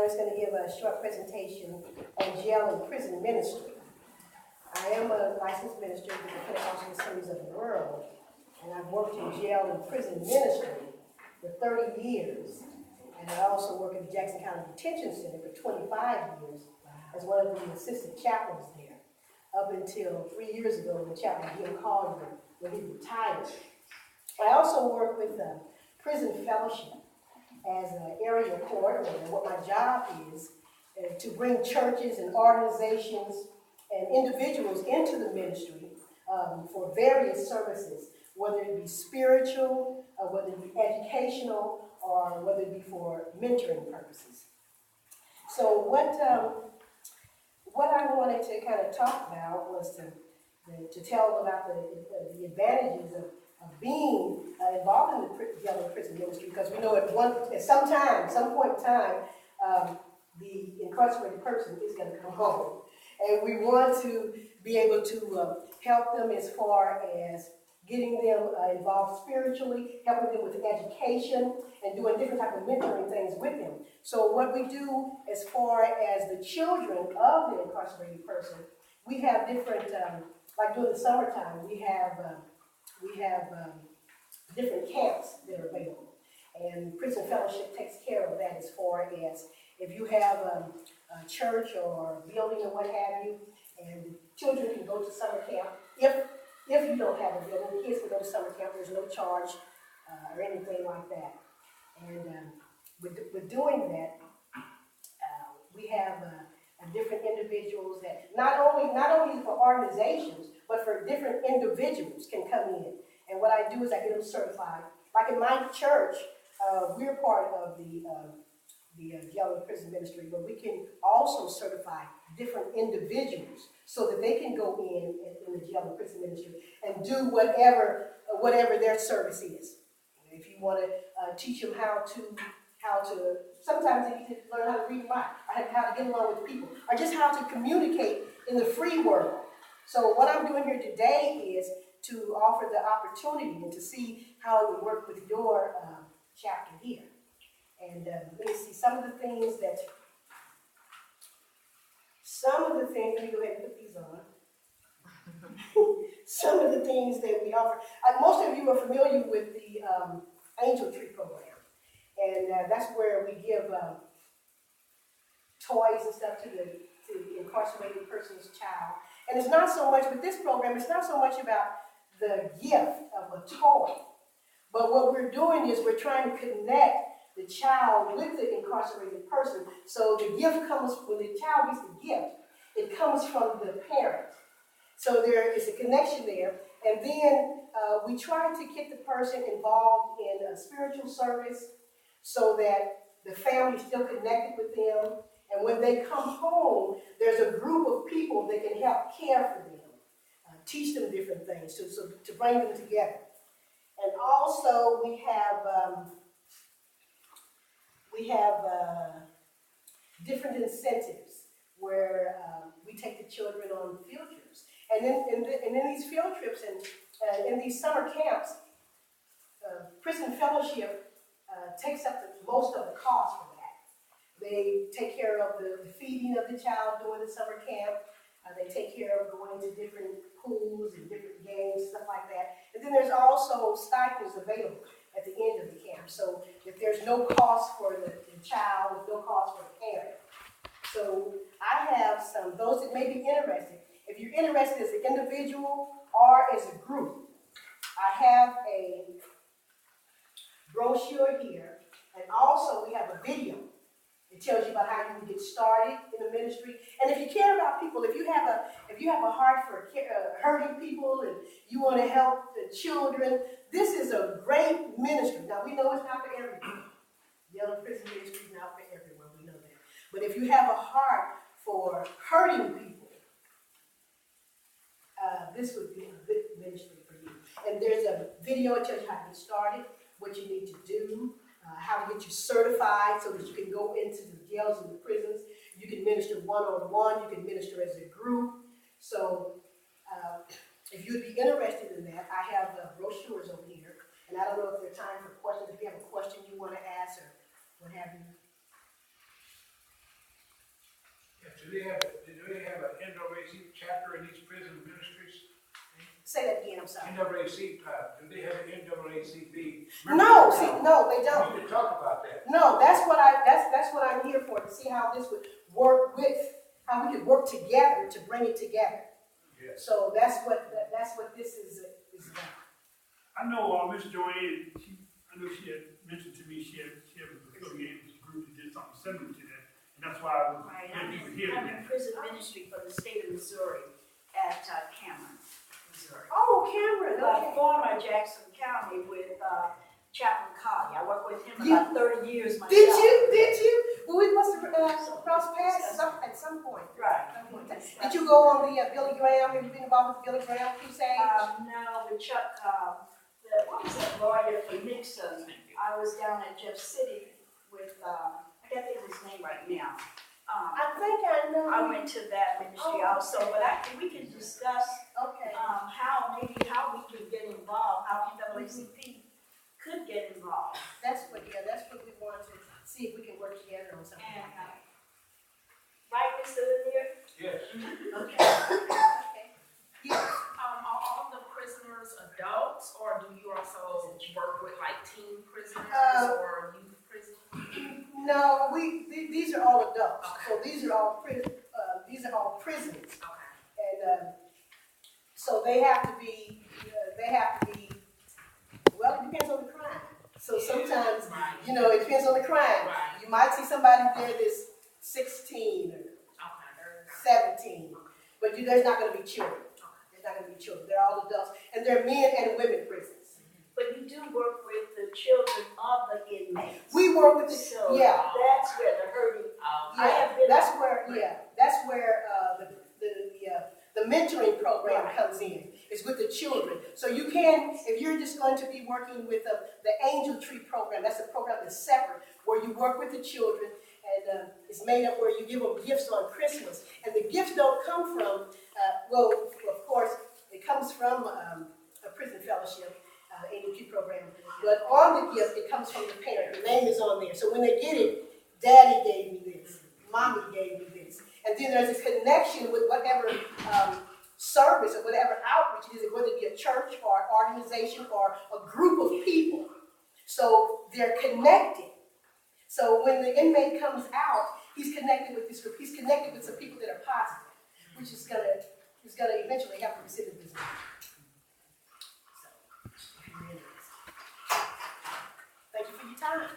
just going to give a short presentation on jail and prison ministry. I am a licensed minister with the Pentecostal Assemblies of the World, and I've worked in jail and prison ministry for 30 years. And I also work at the Jackson County Detention Center for 25 years as one of the assistant chaplains there, up until 3 years ago when Chaplain Jim Collier, when he retired. I also work with the Prison Fellowship as an area coordinator. What my job is to bring churches and organizations and individuals into the ministry for various services, whether it be spiritual, whether it be educational, or whether it be for mentoring purposes. So what I wanted to kind of talk about was to tell about the advantages of being involved in the jail and prison ministry, because we know at some point in time, the incarcerated person is going to come home. And we want to be able to help them as far as getting them involved spiritually, helping them with education, and doing different type of mentoring things with them. So what we do as far as the children of the incarcerated person, we have different, like during the summertime, we have different camps that are available. And Prison Fellowship takes care of that as far as if you have a church or a building or what have you, and the children can go to summer camp. If you don't have a building, the kids can go to summer camp. There's no charge or anything like that. And with doing that, we have different individuals that not only for organizations, but for different individuals can come in. And what I do is I get them certified. Like in my church, we're part of the jail and prison ministry, but we can also certify different individuals so that they can go in the jail and prison ministry and do whatever their service is. If you want to teach them how to, sometimes they need to learn how to read and write, or how to get along with people, or just how to communicate in the free world. So what I'm doing here today is to offer the opportunity and to see how it would work with your chapter here. And let me see some of the things, let me go ahead and put these on. Some of the things that we offer. Most of you are familiar with the Angel Tree program. And that's where we give toys and stuff to the incarcerated person's child. And it's not so much, with this program, it's not so much about the gift of a toy. But what we're doing is we're trying to connect the child with the incarcerated person. So the gift comes, when the child gets the gift, it comes from the parent. So there is a connection there. And then we try to get the person involved in a spiritual service so that the family is still connected with them. And when they come home, there's a group of people that can help care for them, teach them different things, to bring them together. And also we have different incentives where we take the children on field trips. And in these field trips and in these summer camps, Prison Fellowship takes up most of the cost for that. They take care of the feeding of the child during the summer camp. They take care of going to different pools and different games, stuff like that. And then there's also stipends available at the end of the camp. So if there's no cost for the child, there's no cost for the parent. So I have those that may be interested. If you're interested as an individual or as a group, I have a brochure here, and also we have a video. It tells you about how you can get started in the ministry. And if you care about people, if you have a heart for hurting people and you want to help the children, this is a great ministry. Now we know it's not for everyone. Jail and prison ministry is not for everyone. We know that. But if you have a heart for hurting people, this would be a good ministry for you. And there's a video that tells you how to get started, what you need to do, how to get you certified so that you can go into the jails and the prisons. You can minister one-on-one, you can minister as a group. So if you'd be interested in that, I have brochures over here. And I don't know if there's time for questions. If you have a question you want to ask or what have you. Do they have an NAACP chapter in each prison ministries? Say that again, I'm sorry. NAACP, do they have an NAACP? No, see, no, they don't. We need to talk about that. No, that's what I'm here for, to see how this would work how we could work together to bring it together. Yes. So that's what this is about. I know Miss Joanne, I know she had mentioned to me she was affiliated with a group that did something similar to that. And that's why I was I'm here in today. prison ministry for the state of Missouri at Cameron, Missouri. Oh, Cameron, okay. Former Jackson County with Chaplain Collie. I worked with him You- about 30 years myself. Did you? Well, we must have crossed paths at some point. Right. Did you go on the Billy Graham? Have you been involved with the Billy Graham crusade? No, with Chuck, what was that lawyer for Nixon? I was down at Jeff City with, I can't think of his name right now. I think I know. I went to that ministry also, but we can discuss Okay. how we can get involved, how NAACP could get involved. That's what we want to see if we can work together on something And, like that. right, Mr. Lanier? Yes. Okay. Okay. Yes. Are all the prisoners adults, or do you also work with like teen prisoners or youth prisoners? No, these are all adults. Okay. So these are all prisons. Okay. And so they have to be, well, it depends on the crime. So sometimes, Right. it depends on the crime. Right. You might see somebody there that's 16 or Okay. 17, but there's not going to be children. There's not going to be children. They're all adults. And they're men and women prisons. But you do work with the children of the inmates. We work with the, So yeah. that's where the hurting. I Yeah, have been. that's where the mentoring program comes in. It's with the children. So you can, if you're just going to be working with the Angel Tree program, that's a program that's separate, where you work with the children, and it's made up where you give them gifts on Christmas. And the gifts don't come from, well, of course, it comes from a prison fellowship, Angel Tree program. But on the gift, it comes from the parent. The name is on there. So when they get it, Daddy gave me this. Mommy gave me this. And then there's a connection with whatever service or whatever outreach it is, whether it be a church or an organization or a group of people. So they're connected. So when the inmate comes out, he's connected with this group. He's connected with some people that are positive, which is gonna eventually help him sit in this. So, thank you for your time.